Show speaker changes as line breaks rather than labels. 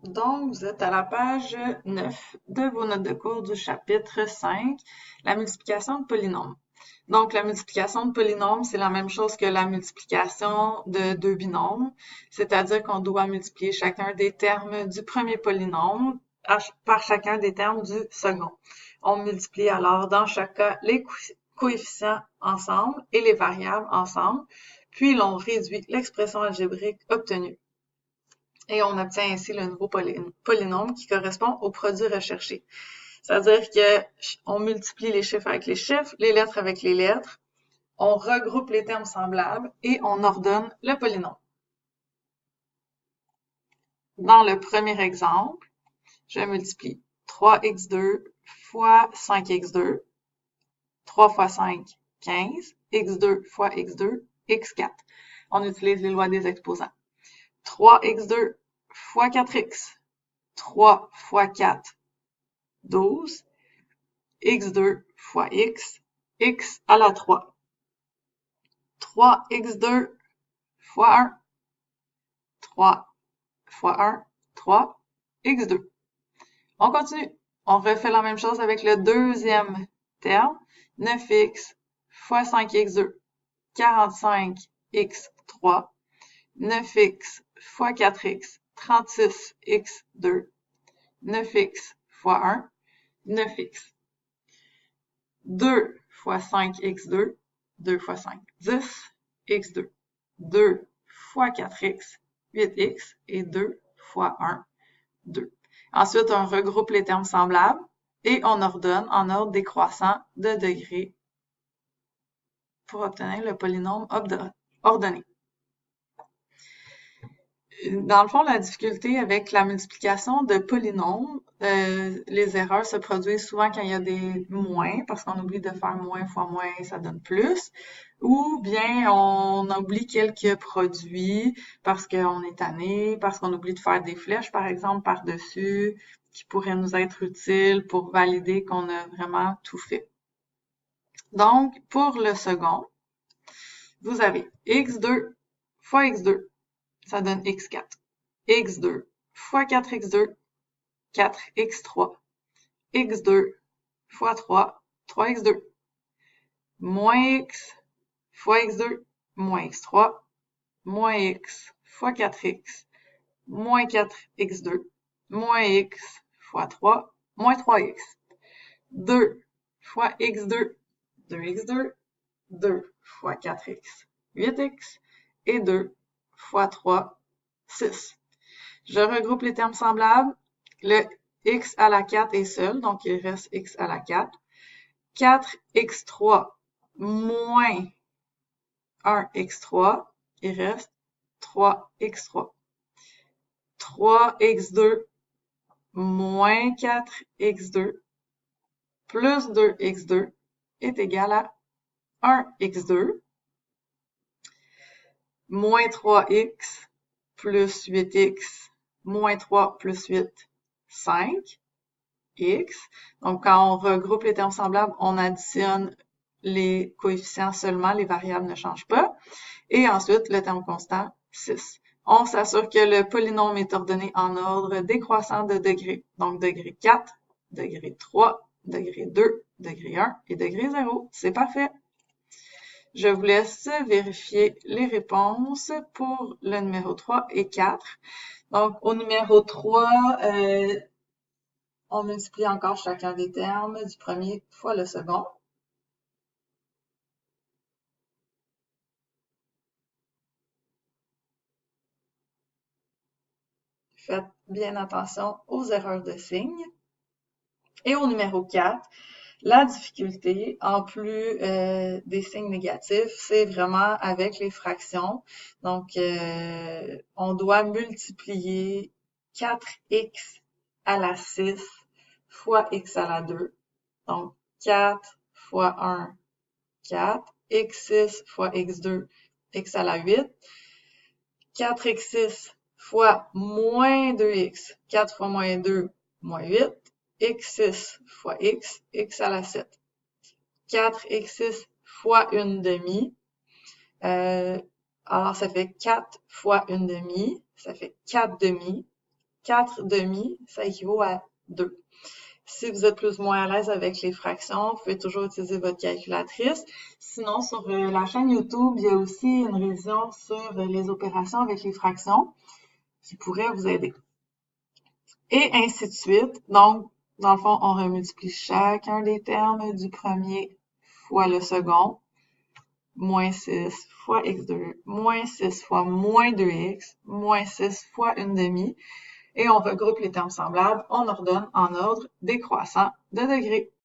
Donc, vous êtes à la page 9 de vos notes de cours du chapitre 5, la multiplication de polynômes. Donc, la multiplication de polynômes, c'est la même chose que la multiplication de deux binômes, c'est-à-dire qu'on doit multiplier chacun des termes du premier polynôme par chacun des termes du second. On multiplie alors dans chaque cas les coefficients ensemble et les variables ensemble, puis l'on réduit l'expression algébrique obtenue. Et on obtient ainsi le nouveau polynôme qui correspond au produit recherché. C'est-à-dire que on multiplie les chiffres avec les chiffres, les lettres avec les lettres, on regroupe les termes semblables et on ordonne le polynôme. Dans le premier exemple, je multiplie 3x2 fois 5x2, 3 fois 5, 15, x2 fois x2, x4. On utilise les lois des exposants. 3x2 fois 4x, 3 fois 4, 12, x2 fois x, x à la 3. 3x2 fois 1, 3 fois 1, 3, x2. On continue. On refait la même chose avec le deuxième terme. 9x fois 5x2, 45x3. 9x fois 4x, 36x2. 9x fois 1, 9x. 2 fois 5x2, 2 fois 5, 10, x2. 2 fois 4x, 8x, et 2 fois 1, 2. Ensuite, on regroupe les termes semblables et on ordonne en ordre décroissant de degrés pour obtenir le polynôme ordonné. Dans le fond, la difficulté avec la multiplication de polynômes, les erreurs se produisent souvent quand il y a des moins, parce qu'on oublie de faire moins fois moins, ça donne plus, ou bien on oublie quelques produits parce qu'on est tanné, parce qu'on oublie de faire des flèches, par exemple, par-dessus, qui pourraient nous être utiles pour valider qu'on a vraiment tout fait. Donc, pour le second, vous avez x2 fois x2, ça donne x4. x2 fois 4x2, 4x3. x2 fois 3, 3x2. Moins x fois x2, moins x3. Moins x fois 4x, moins 4x2. Moins x fois 3, moins 3x. 2 fois x2, 2x2. 2 fois 4x, 8x. Et 2 fois 3, 6. Je regroupe les termes semblables. Le x à la 4 est seul, donc il reste x à la 4. 4x3 moins 1x3, il reste 3x3. 3x2 moins 4x2 plus 2x2 est égal à 1x2. Moins 3x plus 8x moins 3 plus 8, 5, x. Donc, quand on regroupe les termes semblables, on additionne les coefficients seulement, les variables ne changent pas. Et ensuite, le terme constant, 6. On s'assure que le polynôme est ordonné en ordre décroissant de degrés. Donc, degré 4, degré 3, degré 2, degré 1 et degré 0. C'est parfait. Je vous laisse vérifier les réponses pour le numéro 3 et 4. Donc, au numéro 3, on multiplie encore chacun des termes du premier fois le second. Faites bien attention aux erreurs de signes. Et au numéro 4, la difficulté, en plus des signes négatifs, c'est vraiment avec les fractions. Donc, on doit multiplier 4x à la 6 fois x à la 2. Donc, 4 fois 1, 4. x6 fois x2, x à la 8. 4x6 fois moins 2x. 4 fois moins 2, moins 8. x6 fois x, x à la 7. 4x6 fois une demi. Alors, ça fait 4 fois une demi. Ça fait 4 demi. 4 demi, ça équivaut à 2. Si vous êtes plus ou moins à l'aise avec les fractions, vous pouvez toujours utiliser votre calculatrice. Sinon, sur la chaîne YouTube, il y a aussi une révision sur les opérations avec les fractions qui pourrait vous aider. Et ainsi de suite. Donc, dans le fond, on remultiplie chacun des termes du premier fois le second. Moins 6 fois x2, moins 6 fois moins 2x, moins 6 fois une demi. Et on regroupe les termes semblables, on ordonne en ordre décroissant de degrés.